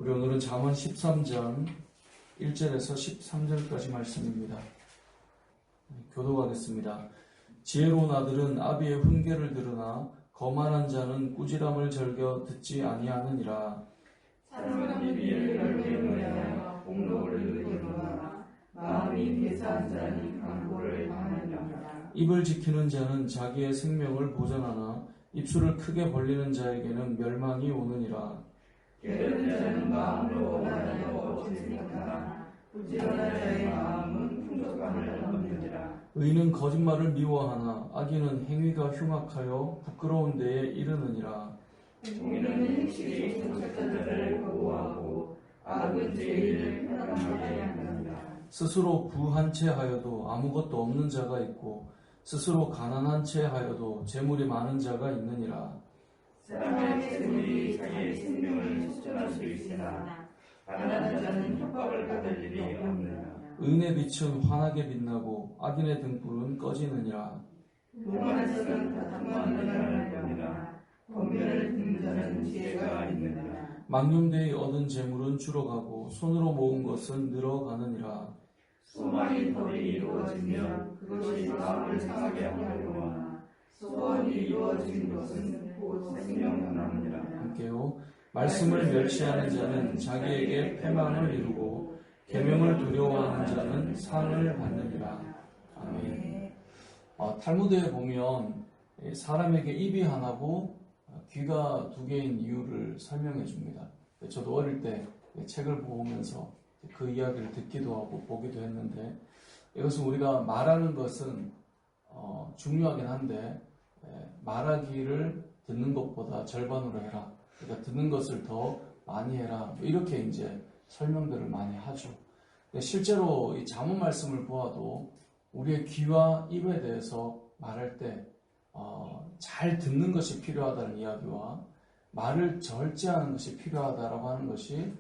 우리 오늘은 잠언 13장 1절에서 13절까지 말씀입니다. 교독하겠습니다. 지혜로운 아들은 아비의 훈계를 들으나 거만한 자는 꾸지람을 즐겨 듣지 아니하느니라. 사랑은 비밀을 열매 노래하여 공로를 이루노라. 마음이 배사한 자는 강고를 당하느니라. 입을 지키는 자는 자기의 생명을 보전하나 입술을 크게 벌리는 자에게는 멸망이 오느니라. 게으른 자는 마음으로 원하여 없이 생각하나 부지런한 자의 마음은 풍족함을 얻느니라. 의인은 거짓말을 미워하나 악인은 행위가 흉악하여 부끄러운 데에 이르느니라. 공인은 행실이 정직한 자를 보호하고 악은 죄인을 편안하게 하느니라. 스스로 부한 채 하여도 아무것도 없는 자가 있고 스스로 가난한 채 하여도 재물이 많은 자가 있느니라. 사람의 재물이 자기의 생명을 실천할 수 있으나 가난한 자는 협박을 받을 일이 없느니라. 의인의 빛은 환하게 빛나고 악인의 등불은 꺼지느니라. 교만한 자는 다툼하는 자를 보느니라. 권면을 듣는 자는 지혜가 있느니라. 망령되이 얻은 재물은 줄어가고 손으로 모은 것은 늘어가느니라. 소망이 덜이 이루어지면 그것이 마음을 상하게 하려거나 소원이 이루어진 것은 곧 생명나느니라. 함께요. 말씀을 멸시하는 자는 자기에게 패망을 이루고 계명을 두려워하는 자는 상을 받느니라. 아멘. 탈무드에 보면 사람에게 입이 하나고 귀가 두 개인 이유를 설명해 줍니다. 저도 어릴 때 책을 보면서 그 이야기를 듣기도 하고 보기도 했는데, 이것은 우리가 말하는 것은 중요하긴 한데 말하기를 듣는 것보다 절반으로 해라. 그러니까 듣는 것을 더 많이 해라. 이렇게 이제 설명들을 많이 하죠. 실제로 이 잠언 말씀을 보아도 우리의 귀와 입에 대해서 말할 때 잘 듣는 것이 필요하다는 이야기와 말을 절제하는 것이 필요하다라고 하는 것이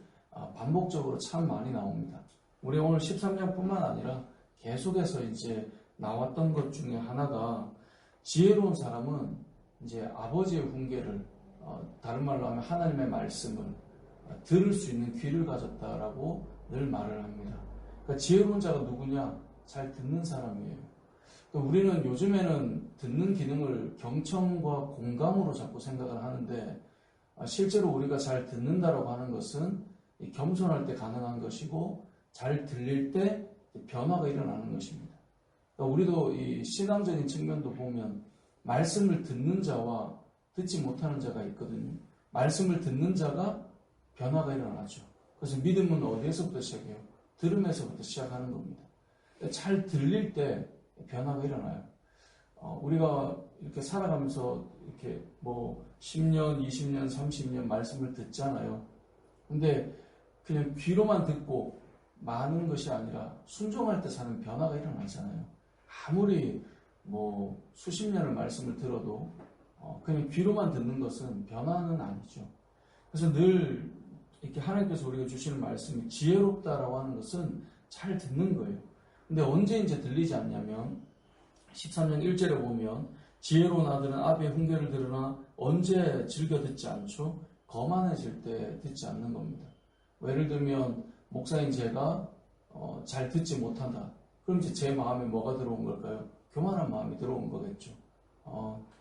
반복적으로 참 많이 나옵니다. 우리 오늘 13장뿐만 아니라 계속해서 이제 나왔던 것 중에 하나가, 지혜로운 사람은 이제 아버지의 훈계를, 다른 말로 하면 하나님의 말씀을 들을 수 있는 귀를 가졌다라고 늘 말을 합니다. 그러니까 지혜로운 자가 누구냐? 잘 듣는 사람이에요. 그러니까 우리는 요즘에는 듣는 기능을 경청과 공감으로 자꾸 생각을 하는데, 실제로 우리가 잘 듣는다라고 하는 것은 겸손할 때 가능한 것이고 잘 들릴 때 변화가 일어나는 것입니다. 그러니까 우리도 이 신앙적인 측면도 보면 말씀을 듣는 자와 듣지 못하는 자가 있거든요. 말씀을 듣는 자가 변화가 일어나죠. 그래서 믿음은 어디에서부터 시작해요? 들음에서부터 시작하는 겁니다. 잘 들릴 때 변화가 일어나요. 우리가 이렇게 살아가면서 이렇게 10년, 20년, 30년 말씀을 듣잖아요. 근데 그냥 귀로만 듣고 마는 것이 아니라 순종할 때 사는 변화가 일어나잖아요. 아무리 수십 년을 말씀을 들어도 그냥 귀로만 듣는 것은 변화는 아니죠. 그래서 늘 이렇게 하나님께서 우리가 주시는 말씀이 지혜롭다라고 하는 것은 잘 듣는 거예요. 근데 언제 이제 들리지 않냐면 13장 1절에 보면 지혜로운 아들은 아비의 훈계를 들으나 언제 즐겨 듣지 않죠? 거만해질 때 듣지 않는 겁니다. 예를 들면 목사인 제가 잘 듣지 못한다. 그럼 이제 제 마음에 뭐가 들어온 걸까요? 교만한 마음이 들어온 거겠죠.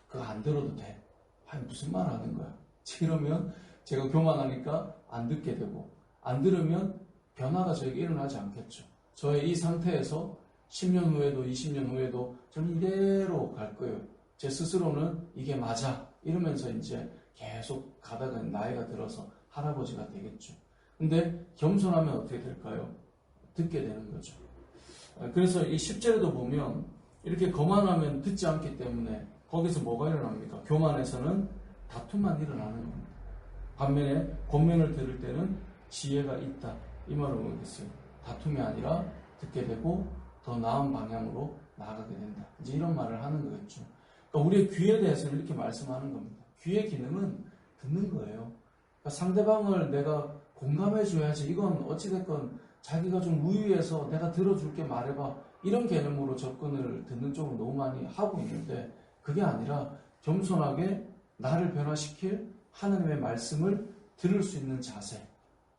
그거 안 들어도 돼. 아니 무슨 말 하는 거야? 이러면 제가 교만하니까 안 듣게 되고, 안 들으면 변화가 저에게 일어나지 않겠죠. 저의 이 상태에서 10년 후에도 20년 후에도 저는 이대로 갈 거예요. 제 스스로는 이게 맞아 이러면서 이제 계속 가다가 나이가 들어서 할아버지가 되겠죠. 근데 겸손하면 어떻게 될까요? 듣게 되는 거죠. 그래서 이 10절에도 보면 이렇게 거만하면 듣지 않기 때문에 거기서 뭐가 일어납니까? 교만에서는 다툼만 일어나는 겁니다. 반면에 권면을 들을 때는 지혜가 있다. 이 말을 모르겠어요. 다툼이 아니라 듣게 되고 더 나은 방향으로 나아가게 된다. 이제 이런 말을 하는 거겠죠. 그러니까 우리의 귀에 대해서는 이렇게 말씀하는 겁니다. 귀의 기능은 듣는 거예요. 그러니까 상대방을 내가 공감해줘야지. 이건 어찌됐건 자기가 좀 우위해서 내가 들어줄게 말해봐. 이런 개념으로 접근을 듣는 쪽으로 너무 많이 하고 있는데, 그게 아니라 겸손하게 나를 변화시킬 하나님의 말씀을 들을 수 있는 자세.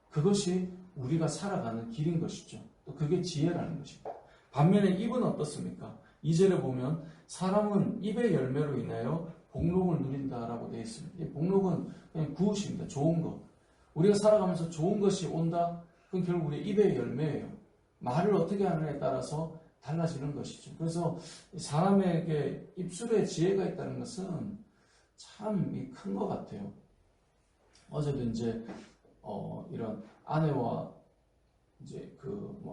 그것이 우리가 살아가는 길인 것이죠. 또 그게 지혜라는 것입니다. 반면에 입은 어떻습니까? 2절에 보면 사람은 입의 열매로 인하여 복록을 누린다라고 되어 있습니다. 이 복록은 그냥 구우십니다. 좋은 것. 우리가 살아가면서 좋은 것이 온다? 그건 결국 우리 입의 열매예요. 말을 어떻게 하느냐에 따라서 달라지는 것이죠. 그래서 사람에게 입술에 지혜가 있다는 것은 참 큰 것 같아요. 어제도 이제 이런 아내와 이제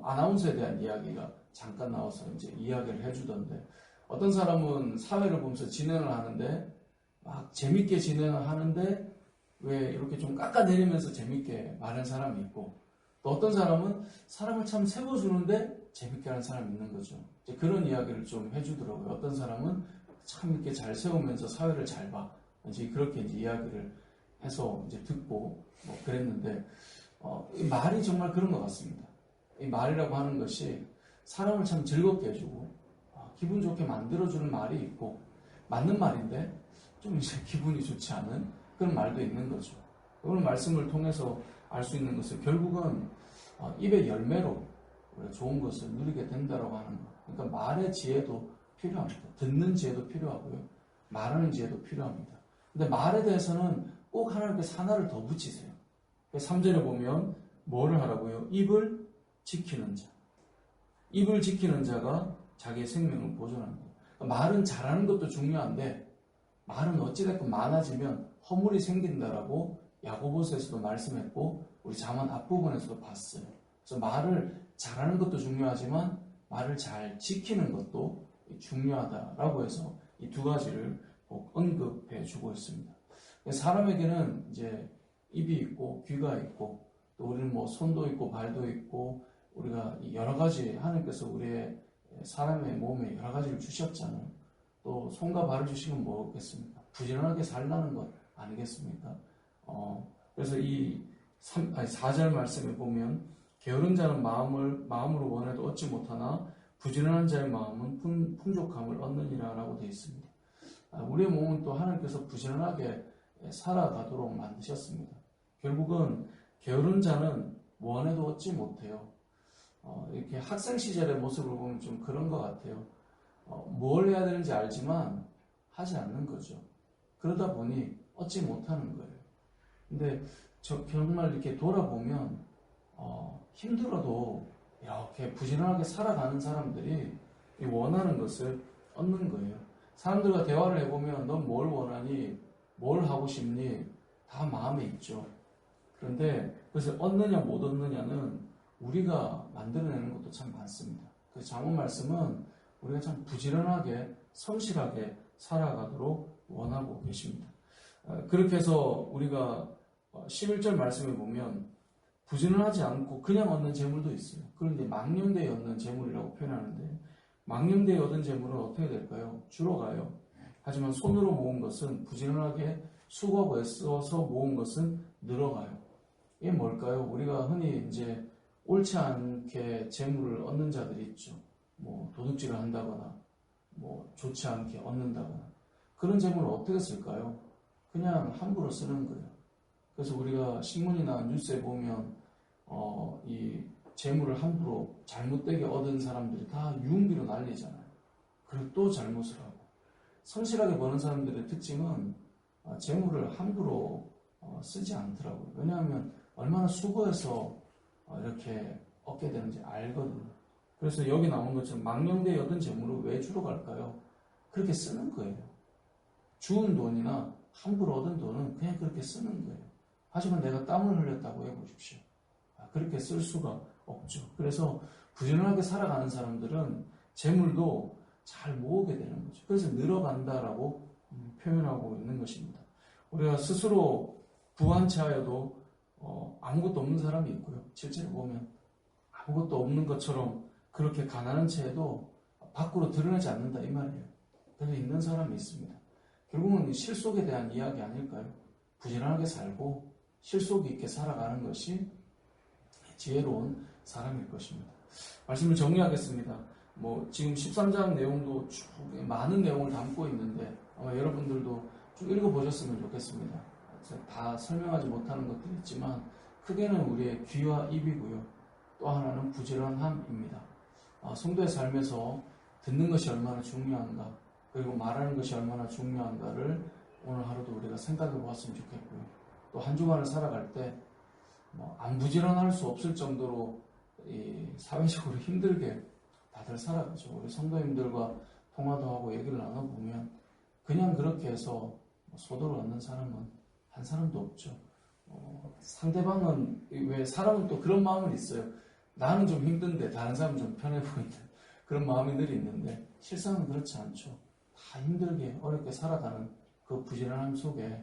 아나운서에 대한 이야기가 잠깐 나와서 이제 이야기를 해주던데, 어떤 사람은 사회를 보면서 진행을 하는데 막 재밌게 진행을 하는데 왜 이렇게 좀 깎아내리면서 재밌게 말하는 사람이 있고, 또 어떤 사람은 사람을 참 세워주는데 재밌게 하는 사람이 있는 거죠. 이제 그런 이야기를 좀 해주더라고요. 어떤 사람은 참 이렇게 잘 세우면서 사회를 잘 봐. 이제 그렇게 이제 이야기를 해서 이제 듣고 그랬는데, 이 말이 정말 그런 것 같습니다. 이 말이라고 하는 것이 사람을 참 즐겁게 해주고 기분 좋게 만들어주는 말이 있고, 맞는 말인데 좀 이제 기분이 좋지 않은 그런 말도 있는 거죠. 오늘 말씀을 통해서 알 수 있는 것은 결국은 입의 열매로 우리가 좋은 것을 누리게 된다고 하는 것. 그러니까 말의 지혜도 필요합니다. 듣는 지혜도 필요하고요. 말하는 지혜도 필요합니다. 근데 말에 대해서는 꼭 하나님께서 하나를 더 붙이세요. 3절에 보면 뭐를 하라고요? 입을 지키는 자. 입을 지키는 자가 자기의 생명을 보존합니다. 그러니까 말은 잘하는 것도 중요한데, 말은 어찌됐건 많아지면 허물이 생긴다라고 야고보서에서도 말씀했고, 우리 잠언 앞부분에서도 봤어요. 그래서 말을 잘하는 것도 중요하지만 말을 잘 지키는 것도 중요하다라고 해서 이 두 가지를 꼭 언급해 주고 있습니다. 사람에게는 이제 입이 있고 귀가 있고, 또 우리는 손도 있고 발도 있고, 우리가 여러 가지 하나님께서 우리의 사람의 몸에 여러 가지를 주셨잖아요. 또 손과 발을 주시면 뭐겠습니까? 부지런하게 살라는 것 아니겠습니까? 그래서 이 4절 말씀에 보면 게으른 자는 마음으로 원해도 얻지 못하나 부지런한 자의 마음은 풍족함을 얻느니라 라고 되어 있습니다. 우리의 몸은 또 하나님께서 부지런하게 살아가도록 만드셨습니다. 결국은 게으른 자는 원해도 얻지 못해요. 이렇게 학생 시절의 모습을 보면 좀 그런 것 같아요. 뭘 해야 되는지 알지만 하지 않는 거죠. 그러다 보니 얻지 못하는 거예요. 근데 정말 이렇게 돌아보면 힘들어도 이렇게 부지런하게 살아가는 사람들이 원하는 것을 얻는 거예요. 사람들과 대화를 해보면 넌 뭘 원하니? 뭘 하고 싶니? 다 마음에 있죠. 그런데 그래서 얻느냐 못 얻느냐는 우리가 만들어내는 것도 참 많습니다. 그래서 잠언 말씀은 우리가 참 부지런하게 성실하게 살아가도록 원하고 계십니다. 그렇게 해서 우리가 11절 말씀에 보면 부지런하지 않고 그냥 얻는 재물도 있어요. 그런데 망령되이 얻는 재물이라고 표현하는데, 망령되이 얻은 재물은 어떻게 될까요? 줄어가요. 하지만 손으로 모은 것은, 부지런하게 수고하고 애써서 모은 것은 늘어가요. 이게 뭘까요? 우리가 흔히 이제 옳지 않게 재물을 얻는 자들이 있죠. 도둑질을 한다거나, 좋지 않게 얻는다거나. 그런 재물을 어떻게 쓸까요? 그냥 함부로 쓰는 거예요. 그래서 우리가 신문이나 뉴스에 보면 이 재물을 함부로 잘못되게 얻은 사람들이 다 유흥비로 날리잖아요. 그리고 또 잘못을 하고. 성실하게 버는 사람들의 특징은 재물을 함부로 쓰지 않더라고요. 왜냐하면 얼마나 수고해서 이렇게 얻게 되는지 알거든요. 그래서 여기 나온 것처럼 망령되이 얻은 재물을 왜 주러 갈까요? 그렇게 쓰는 거예요. 주운 돈이나 함부로 얻은 돈은 그냥 그렇게 쓰는 거예요. 하지만 내가 땀을 흘렸다고 해보십시오. 그렇게 쓸 수가 없죠. 그래서 부지런하게 살아가는 사람들은 재물도 잘 모으게 되는 거죠. 그래서 늘어간다라고 표현하고 있는 것입니다. 우리가 스스로 부한 채하여도 아무것도 없는 사람이 있고요. 실제로 보면 아무것도 없는 것처럼 그렇게 가난한 채에도 밖으로 드러나지 않는다 이 말이에요. 그래서 있는 사람이 있습니다. 결국은 실속에 대한 이야기 아닐까요? 부지런하게 살고 실속 있게 살아가는 것이 지혜로운 사람일 것입니다. 말씀을 정리하겠습니다. 지금 13장 내용도 쭉 많은 내용을 담고 있는데 아마 여러분들도 쭉 읽어보셨으면 좋겠습니다. 다 설명하지 못하는 것들이 있지만 크게는 우리의 귀와 입이고요. 또 하나는 부지런함입니다. 성도의 삶에서 듣는 것이 얼마나 중요한가, 그리고 말하는 것이 얼마나 중요한가를 오늘 하루도 우리가 생각해 보았으면 좋겠고요. 또 한 주간을 살아갈 때 안 부지런할 수 없을 정도로 사회적으로 힘들게 다들 살아가죠. 우리 성도님들과 통화도 하고 얘기를 나눠보면 그냥 그렇게 해서 소도를 얻는 사람은 한 사람도 없죠. 상대방은, 왜 사람은 또 그런 마음은 있어요. 나는 좀 힘든데 다른 사람은 좀 편해 보이는 그런 마음이 늘 있는데, 실상은 그렇지 않죠. 다 힘들게 어렵게 살아가는 그 부지런함 속에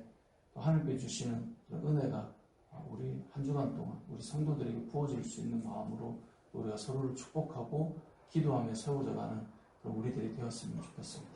또 하늘께 주시는 그런 은혜가 우리 한 주간 동안 우리 성도들에게 부어질 수 있는 마음으로 우리가 서로를 축복하고 기도하며 세워져가는 그런 우리들이 되었으면 좋겠습니다.